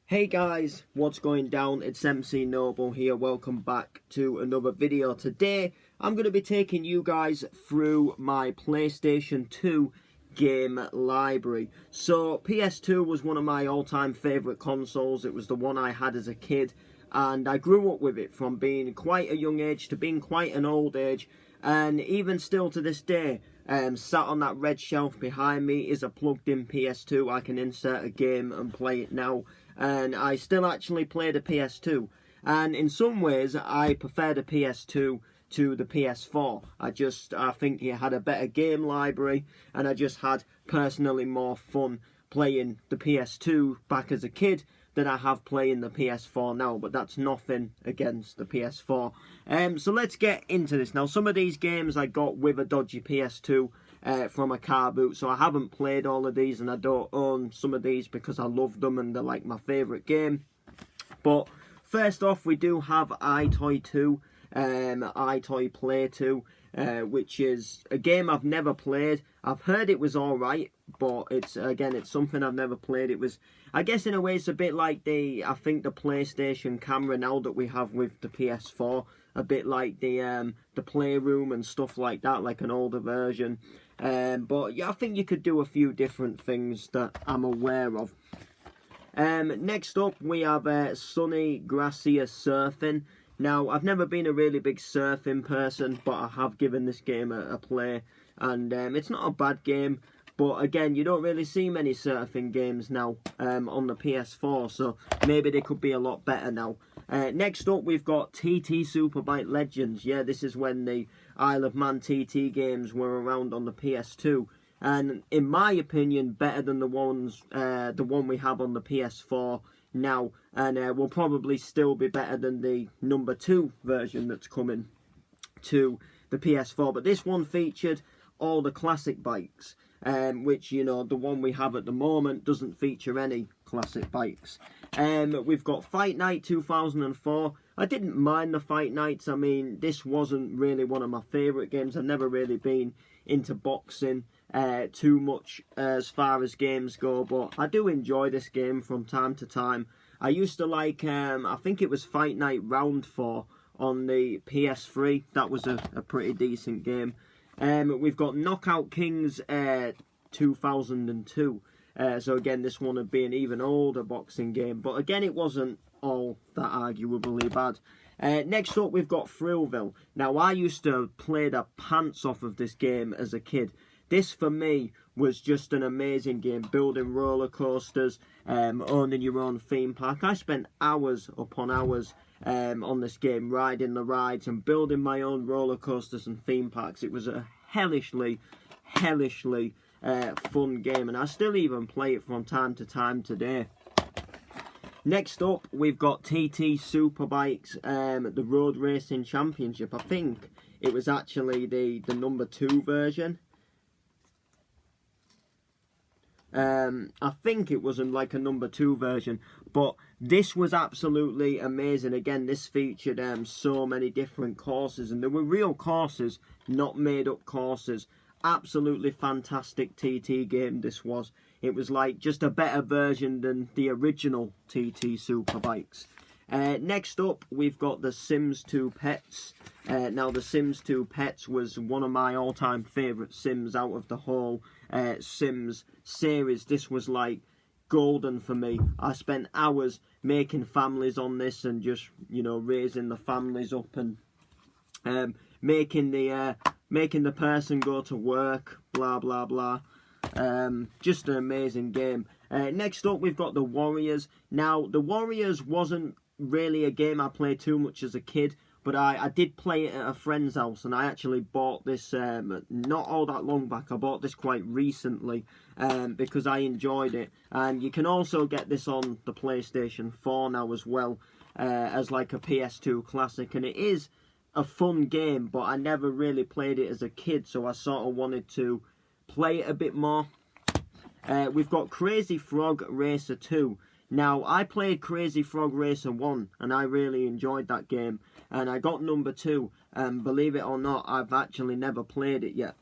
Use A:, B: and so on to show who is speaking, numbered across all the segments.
A: Hey guys, what's going down? It's MC Noble here. Welcome back to another video. Today I'm going to be taking you guys through my PlayStation 2 game library. So PS2 was one of my all-time favourite consoles. It was the one I had as a kid, and I grew up with it from being quite a young age to being quite an old age, and even still to this day, sat on that red shelf behind me is a plugged-in PS2. I can insert a game and play it now, and I still actually play the PS2. And in some ways, I prefer the PS2 to the PS4. I think it had a better game library, and I just had personally more fun playing the PS2 back as a kid than I have playing the PS4 now, but that's nothing against the PS4. So let's get into this now. Some of these games I got with a dodgy PS2 from a car boot, so I haven't played all of these, and I don't own some of these because I love them and they're like my favourite game. But first off, we do have iToy 2, iToy Play 2, which is a game I've never played. I've heard it was alright, but it's something I've never played. It was, I guess in a way, it's a bit like the PlayStation camera now that we have with the PS4. A bit like the Playroom and stuff like that, like an older version. But yeah, I think you could do a few different things that I'm aware of. Next up, we have Sunny Gracia Surfing. Now, I've never been a really big surfing person, but I have given this game a play, and it's not a bad game. But again, you don't really see many surfing games now on the PS4, so maybe they could be a lot better now. Next up, we've got TT Superbike Legends. Yeah, this is when the Isle of Man TT games were around on the PS2, and in my opinion, better than the one we have on the PS4 now, and will probably still be better than the number 2 version that's coming to the PS4. But this one featured all the classic bikes, which, you know, the one we have at the moment doesn't feature any classic bikes. We've got Fight Night 2004. I didn't mind the Fight Nights. I mean, this wasn't really one of my favourite games. I've never really been into boxing too much as far as games go, but I do enjoy this game from time to time. I used to like, I think it was Fight Night Round 4 on the PS3. That was a pretty decent game. We've got Knockout Kings 2002. So again, this one would be an even older boxing game, but again, it wasn't all that arguably bad. Next up, we've got Thrillville. Now, I used to play the pants off of this game as a kid. This, for me, was just an amazing game. Building roller coasters, owning your own theme park. I spent hours upon hours on this game, riding the rides and building my own roller coasters and theme parks. It was a hellishly fun game, and I still even play it from time to time today. Next up, we've got TT Superbikes, the Road Racing Championship. I think it was actually the number 2 version. I think it wasn't like a number 2 version, but this was absolutely amazing. Again, this featured so many different courses, and they were real courses, not made up courses. Absolutely fantastic TT game this was. It was like just a better version than the original TT Superbikes. Next up, we've got the Sims 2 Pets. Now, the Sims 2 Pets was one of my all-time favourite Sims out of the whole Sims series. This was like golden for me. I spent hours making families on this and just, you know, raising the families up and making the person go to work, blah blah blah. Just an amazing game. Next up, we've got the Warriors. Now, the Warriors wasn't really a game I played too much as a kid, but I did play it at a friend's house, and I actually bought this not all that long back. I bought this quite recently because I enjoyed it. And you can also get this on the PlayStation 4 now as well, as like a PS2 classic, and it is a fun game, but I never really played it as a kid, so I sort of wanted to play it a bit more. We've got Crazy Frog Racer 2. Now, I played Crazy Frog Racer 1, and I really enjoyed that game, and I got number 2, and believe it or not, I've actually never played it yet.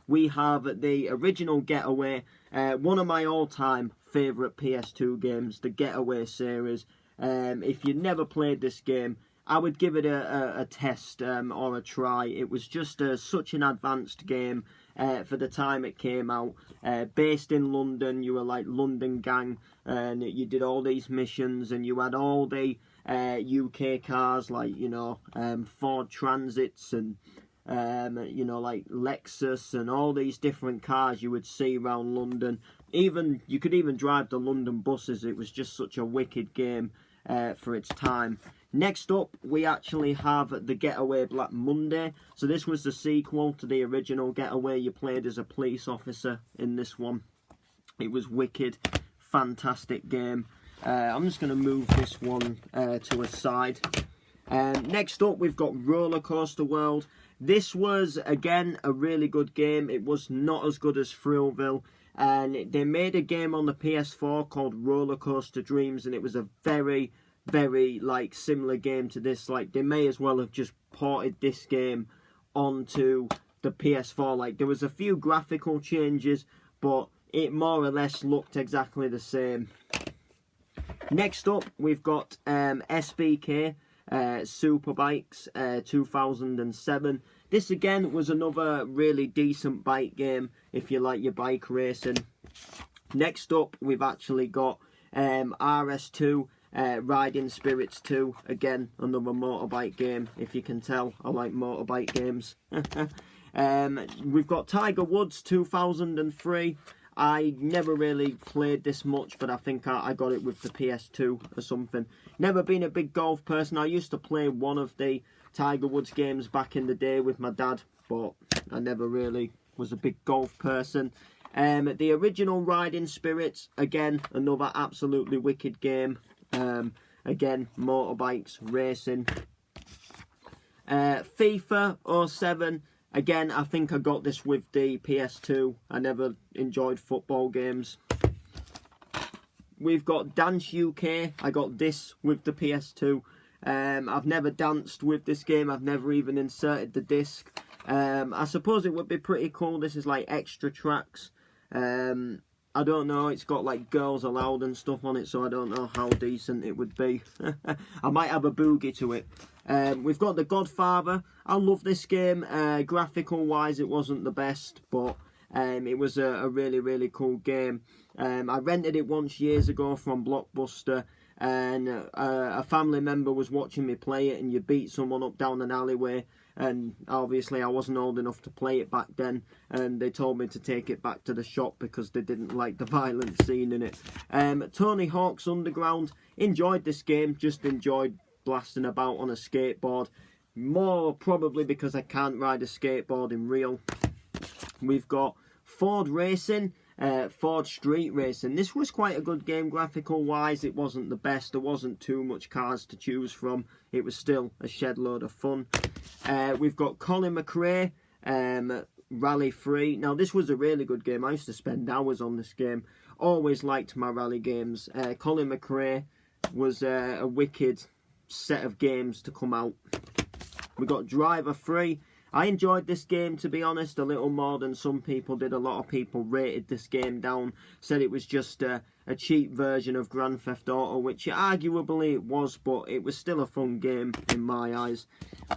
A: We have the original Getaway, one of my all-time favourite PS2 games, the Getaway series. If you never played this game, I would give it a test or a try. It was just such an advanced game for the time it came out. Based in London, you were like London gang, and you did all these missions, and you had all the UK cars like, you know, Ford Transits and you know, like Lexus and all these different cars you would see around London. Even you could even drive the London buses. It was just such a wicked game for its time. Next up, we actually have the Getaway Black Monday. So this was the sequel to the original Getaway. You played as a police officer in this one. It was wicked, fantastic game. I'm just going to move this one to a side. Next up, we've got Roller Coaster World. This was, again, a really good game. It was not as good as Thrillville. And they made a game on the PS4 called Roller Coaster Dreams, and it was a very like similar game to this. Like, they may as well have just ported this game onto the PS4. Like, there was a few graphical changes, but it more or less looked exactly the same. Next up, we've got SBK Superbikes 2007. This again was another really decent bike game if you like your bike racing. Next up, we've actually got RS2 Riding Spirits 2. Again, another motorbike game. If you can tell, I like motorbike games. We've got Tiger Woods 2003. I never really played this much, but I think I got it with the PS2 or something. Never been a big golf person. I used to play one of the Tiger Woods games back in the day with my dad, but I never really was a big golf person. The original Riding Spirits, again, another absolutely wicked game. Again, motorbikes, racing. FIFA 07. Again, I think I got this with the PS2. I never enjoyed football games. We've got Dance UK. I got this with the PS2. I've never danced with this game. I've never even inserted the disc. I suppose it would be pretty cool. This is like extra tracks. I don't know, it's got like Girls Aloud and stuff on it, so I don't know how decent it would be. I might have a boogie to it. We've got The Godfather. I love this game. Graphical wise, it wasn't the best, but it was a really cool game. I rented it once years ago from Blockbuster, and a family member was watching me play it, and you beat someone up down an alleyway, and obviously I wasn't old enough to play it back then, and they told me to take it back to the shop because they didn't like the violent scene in it. Tony Hawk's Underground. Enjoyed this game, just enjoyed blasting about on a skateboard. More probably because I can't ride a skateboard in real. We've got Ford Racing. Ford Street Racing. This was quite a good game graphical wise. It wasn't the best. There wasn't too much cars to choose from. It was still a shed load of fun. We've got Colin McRae Rally 3. Now this was a really good game. I used to spend hours on this game. Always liked my rally games. Colin McRae was a wicked set of games to come out. We got Driver 3. I enjoyed this game, to be honest, a little more than some people did. A lot of people rated this game down, said it was just a cheap version of Grand Theft Auto, which arguably it was, but it was still a fun game in my eyes.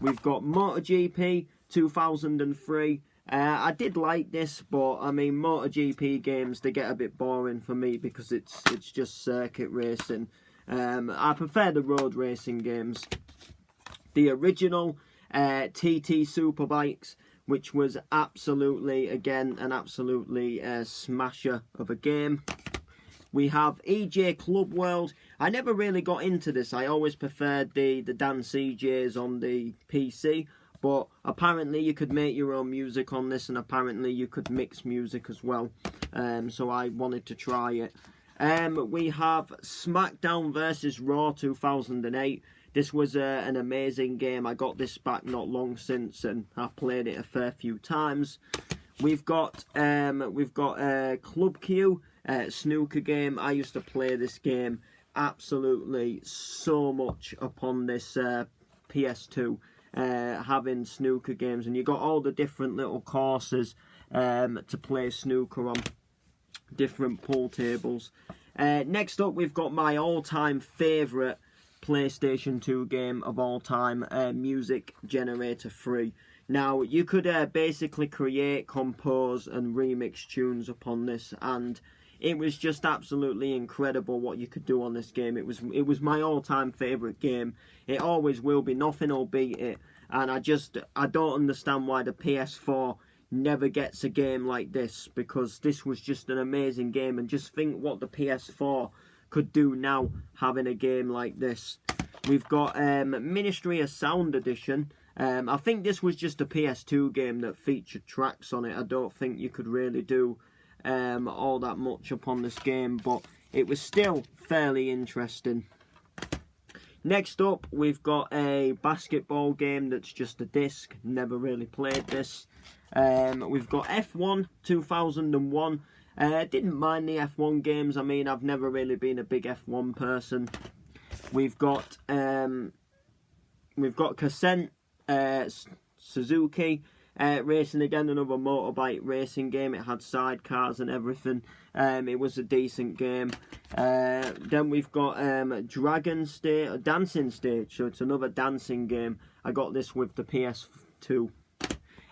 A: We've got MotoGP 2003. I did like this, but I mean, MotoGP games, they get a bit boring for me because it's just circuit racing. I prefer the road racing games. The original TT Superbikes, which was absolutely, again, an absolutely smasher of a game. We have EJ Club World. I never really got into this. I always preferred the dance EJs on the PC, but apparently you could make your own music on this, and apparently you could mix music as well. So I wanted to try it. We have SmackDown vs Raw 2008. This was an amazing game. I got this back not long since, and I've played it a fair few times. We've got Club Q snooker game. I used to play this game absolutely so much upon this PS2, having snooker games, and you got all the different little courses to play snooker on, different pool tables. Next up, we've got my all-time favourite PlayStation 2 game of all time, Music Generator 3. Now, you could basically create, compose and remix tunes upon this, and it was just absolutely incredible what you could do on this game. It was my all-time favourite game. It always will be. Nothing will beat it. And I don't understand why the PS4 never gets a game like this, because this was just an amazing game. And just think what the PS4 could do now, having a game like this. We've got Ministry of Sound Edition. I think this was just a PS2 game that featured tracks on it. I don't think you could really do all that much upon this game, but it was still fairly interesting. Next up, we've got a basketball game that's just a disc. Never really played this. We've got F1 2001. Didn't mind the F1 games. I mean, I've never really been a big F1 person. We've got Cassette Suzuki Racing, again, another motorbike racing game. It had sidecars and everything. It was a decent game. Then we've got Dragon Stage, Dancing Stage, so it's another dancing game. I got this with the PS2.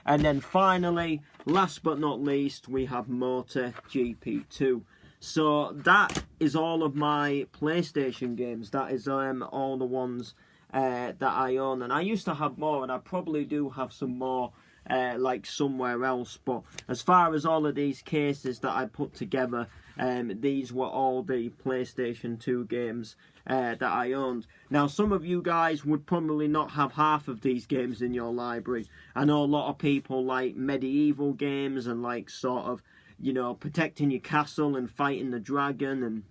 A: And then finally, last but not least, we have Motor GP2. So that is all of my PlayStation games. That is all the ones that I own. And I used to have more, and I probably do have some more like somewhere else. But as far as all of these cases that I put together, these were all the PlayStation 2 games that I owned. Now, some of you guys would probably not have half of these games in your library. I know a lot of people like medieval games and like sort of, you know, protecting your castle and fighting the dragon and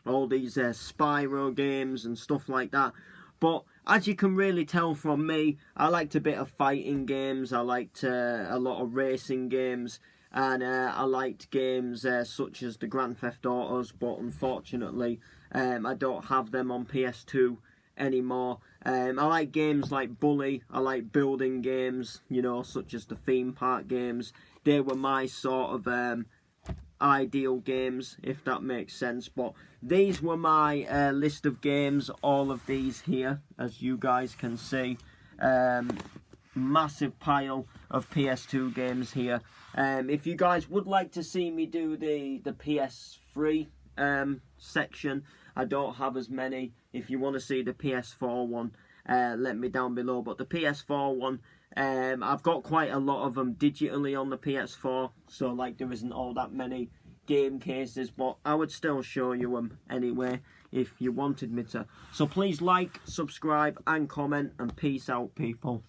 A: all these Spyro games and stuff like that. But as you can really tell from me, I liked a bit of fighting games. I liked a lot of racing games. And I liked games such as the Grand Theft Autos. But unfortunately, I don't have them on PS2 anymore. I like games like Bully. I like building games, you know, such as the theme park games. They were my sort of ideal games, if that makes sense. But these were my list of games. All of these here, as you guys can see. Massive pile of PS2 games here. If you guys would like to see me do the PS3 section, I don't have as many. If you want to see the PS4 one, let me down below. But the PS4 one, I've got quite a lot of them digitally on the PS4, so like there isn't all that many game cases, but I would still show you them anyway if you wanted me to. So please like, subscribe and comment, and peace out, people.